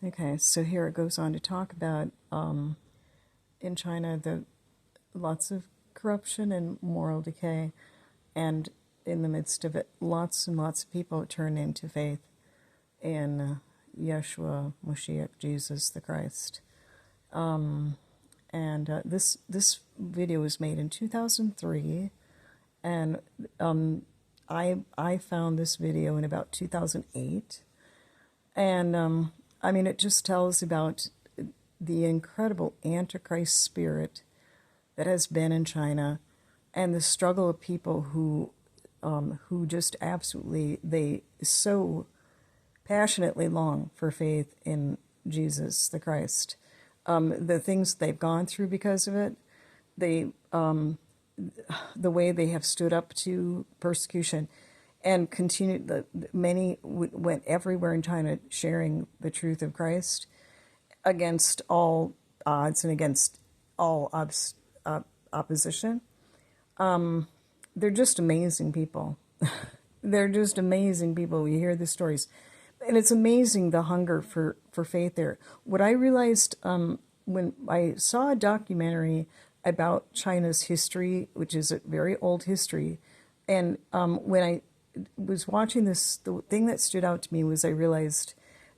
Okay, so here it goes on to talk about in China the lots of corruption and moral decay, and in the midst of it, lots and lots of people turn into faith in Yeshua, Moshiach, Jesus the Christ. And this video was made in 2003, and I found this video in about 2008, and I mean, it just tells about the incredible Antichrist spirit that has been in China, and the struggle of people who just absolutely, they so passionately long for faith in Jesus the Christ. The things they've gone through because of it, they the way they have stood up to persecution and continued. Many went everywhere in China sharing the truth of Christ against all odds and against all opposition. They're just amazing people. They're just amazing people. You hear the stories. And it's amazing the hunger for faith there. What I realized when I saw a documentary about China's history, which is a very old history, and when I was watching this, the thing that stood out to me was I realized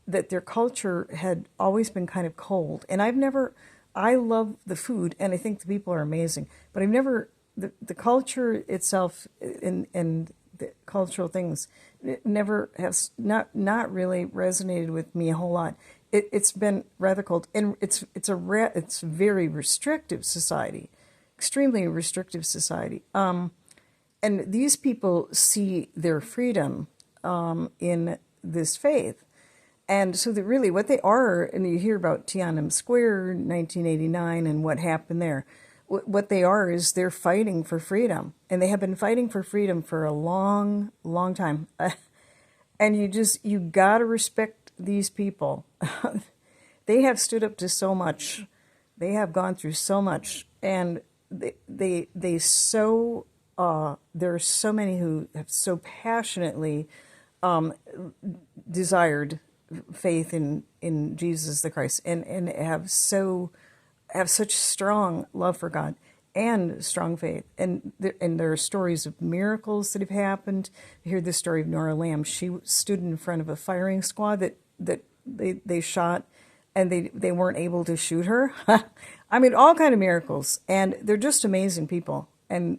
that their culture had always been kind of cold. And I love the food, and I think the people are amazing, but I've never, the culture itself and the cultural things, it never has not really resonated with me a whole lot. It's been rather cold, and it's very restrictive society, extremely restrictive society. And these people see their freedom in this faith. And so that really what they are, and you hear about Tiananmen Square, 1989, and what happened there. What they are is they're fighting for freedom. And they have been fighting for freedom for a long, long time. And you got to respect these people. They have stood up to so much. They have gone through so much. And there are so many who have so passionately desired faith in Jesus the Christ, and have such strong love for God and strong faith. And there are stories of miracles that have happened. You hear the story of Nora Lamb. She stood in front of a firing squad that they shot, and they weren't able to shoot her. I mean, all kind of miracles, and they're just amazing people. And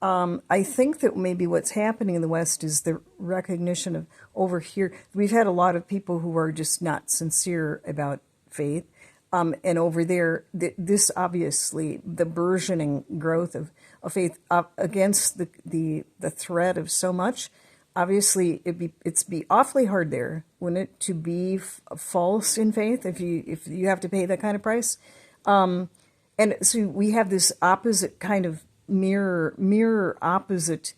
I think that maybe what's happening in the West is the recognition of over here. We've had a lot of people who are just not sincere about faith. And over there, this obviously, the burgeoning growth of faith against the threat of so much, obviously it's be awfully hard there, wouldn't it, to be false in faith if you have to pay that kind of price. And so we have this opposite kind of mirror opposite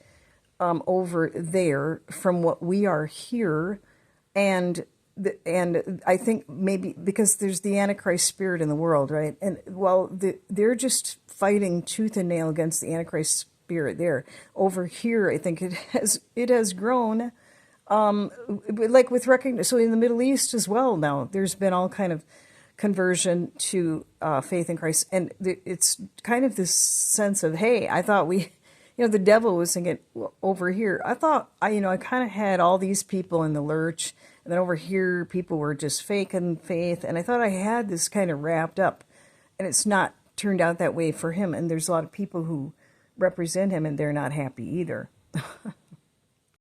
over there from what we are here, and I think maybe because there's the Antichrist spirit in the world, right? And while they're just fighting tooth and nail against the Antichrist spirit there, over here I think it has grown, like with recognition. So in the Middle East as well now, there's been all kind of conversion to faith in Christ, and it's kind of this sense of, hey, I thought the devil was thinking over here. I thought I kind of had all these people in the lurch, and then over here people were just faking faith, and I thought I had this kind of wrapped up, and it's not turned out that way for him. And there's a lot of people who represent him, and they're not happy either.